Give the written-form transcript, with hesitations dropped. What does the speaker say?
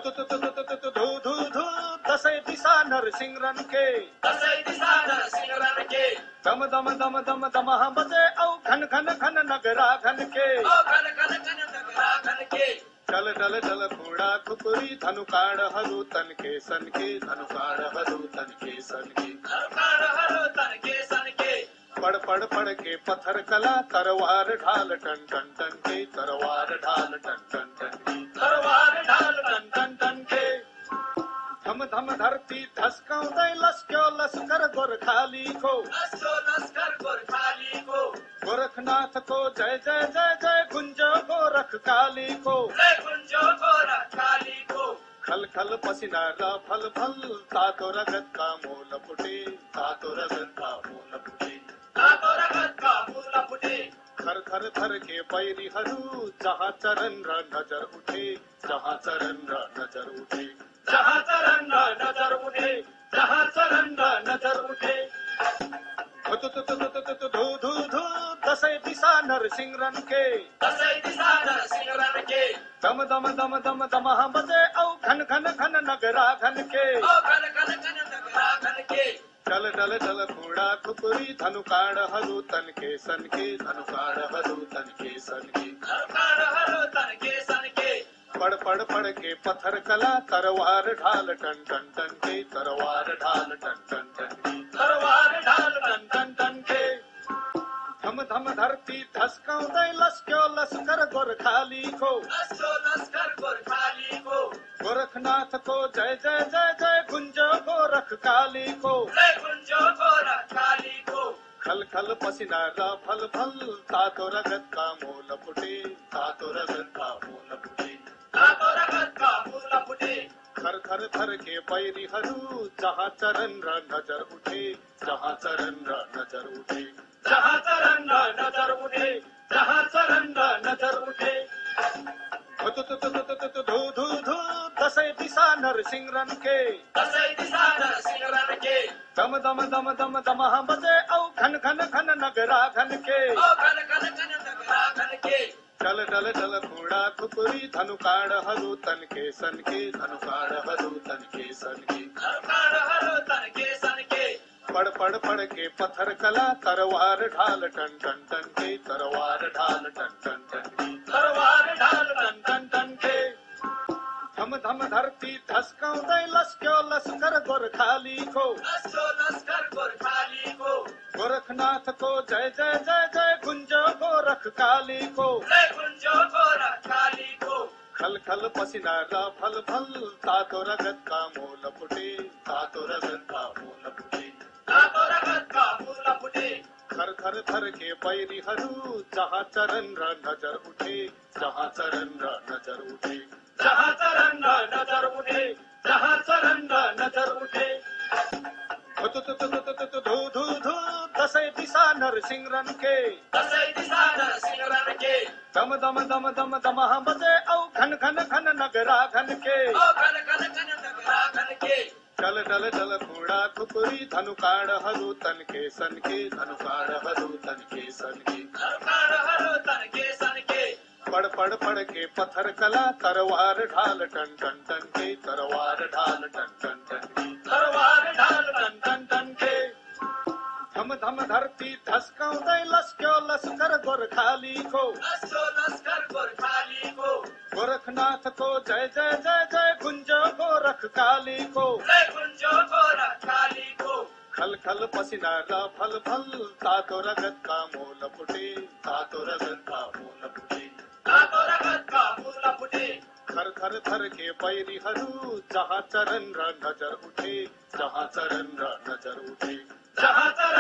धू धू धू दसै दिशा नरसिंह रन के, दसै दिशा नरसिंह रन के, दम दम दम दम दमहा बजे औ घन घन घन नगरा घन के, ओ घन घन घन नगरा घन के, डल डल डल घोड़ा खुकुरी धनुकाड़ हरू तन के सन के, धनुकाड़ हरू तन के सन के, धनुकाड़ हरू तन के सन के, पड़ पड़ पड़ के पत्थर कला तरवार ढाल टन टन टन के, तरवार ढाल टन टन टन के, तरवार ढाल टन टन टन के, धम धम धरती धसकाउँदै लस्क्यो लस्कर गोर्खाली को, लस्क्यो लस्कर गोर्खाली को, गोरखनाथ को जय जय जय जय गुंजो गोरख काली को, जय गुंजो गोरख काली को, खल खल पसीना र फल फल तातो रगत का मूल फुटे, तातो रगत का मूल फुटे, तातो रगत का मूल फुटे, थर थर थर के बैरीहरू जहाँ चरण र नजर उठे, जहाँ चरण र नजर उठे, जहाँ चरण र नजर उठे, जहाँ चरण र नजर उठे, धू धू धू दसै दिशा नरसिंह रन के, दसै दिशा नरसिंह रन के, दम दम दम दम दमहा बजे औ घन घन घन नगरा घन के, ओ घन घन घन नगरा घन के, डल डल डल घोड़ा खुकुरी धनुकाड़ हरू तन के सन के, धनुकाड़ हरू तन के सन के, धनुकाड़ हरू तन के सन के, पड़ पड़ पड़ के पत्थर कला तरवार ढाल टन टन टन के, तरवार ढाल टन टन टन के, तरवार ढाल टन टन टन के, धम धम धरती धसकाउँदै लस्क्यो लस्कर गोर्खाली को, लस्क्यो लस्कर गोर्खाली को, गोरखनाथ को जय जय जय जय गुंजो गोरख काली को, जय गुंजो गोरख काली को, खल खल पसीना र फल फल तातो रगत का मूल फुटे, तातो रगत का मूल फुटे, तातो रगत का मूल फुटे, थर थर थर के बैरीहरू जहाँ चरण र नजर उठे, जहाँ चरण र नजर उठे, जहाँ चरण र नजर उठे, जहाँ चरण र नजर उठे, धू धू धू दसै दिशा नरसिंह रन के, दसै दिशा नरसिंह रन के, दम दम दम दम दमहा बजे औ घन घन घन नगरा घन के, ओ घन घन घन नगरा घन के, डल डल डल घोड़ा खुकुरी धनुकाड़ हरू तन के सन के, धनुकाड़ हरू तन के सन के, धनुकाड़ हरू तन के सन के, पड़ पड़ पड़ के पत्थर कला तरवार ढाल टन टन टन के, तरवार ढाल टन टन टन के, तरवार ढाल टन टन टन के, धम धम धरती धसकाउँदै लस्क्यो लस्कर गोर्खाली को, लस्क्यो लस्कर गोर्खाली को, गोरखनाथ को जय जय जय जय गुंजो गोरख काली को, जय गुंजो गोरख काली को, खल खल पसीना र फल फल तातो रगत का मूल फुटे, तातो रगत का मूल फुटे, तातो रगत का मूल फुटे, थर थर थर के बैरीहरू जहाँ चरण र नजर उठे, जहाँ चरण र नजर उठे, जहाँ चरण र नजर उठे, जहाँ चरण र नजर उठे, धू धू धू दसै दिशा नरसिंह रन के, दसै दिशा नरसिंह रन के, दम दम दम दम दमहा बजे औ घन घन घन नगरा घन के, ओ घन घन घन नगरा घन के, डल डल डल घोड़ा खुकुरी धनुकाड़ हरू तन के सन के, धनुकाड़ हरू तन के सन के, धनुकाड़ हरू तन के सन के, पड़ पड़ पड़ के पत्थर कला तरवार ढाल टन टन टन के, तरवार ढाल टन टन टन के, तरवार ढाल टन टन टन के, धम धम धरती धसकाउँदै लस्क्यो लस्कर गोर्खाली को, लस्क्यो लस्कर गोर्खाली को, गोरखनाथ को जय जय जय जय गुंजो गोरख काली को, जय गुंजो गोरख काली को, खल खल पसीना र फल फल तातो रगत का मूल फुटे, तातो रगत का मूल फुटे, तातो रगत का मूल फुटे, थर थर थर के बैरीहरू जहाँ चरण र नजर उठे, जहाँ चरण र नजर उठे, जहाँ चरण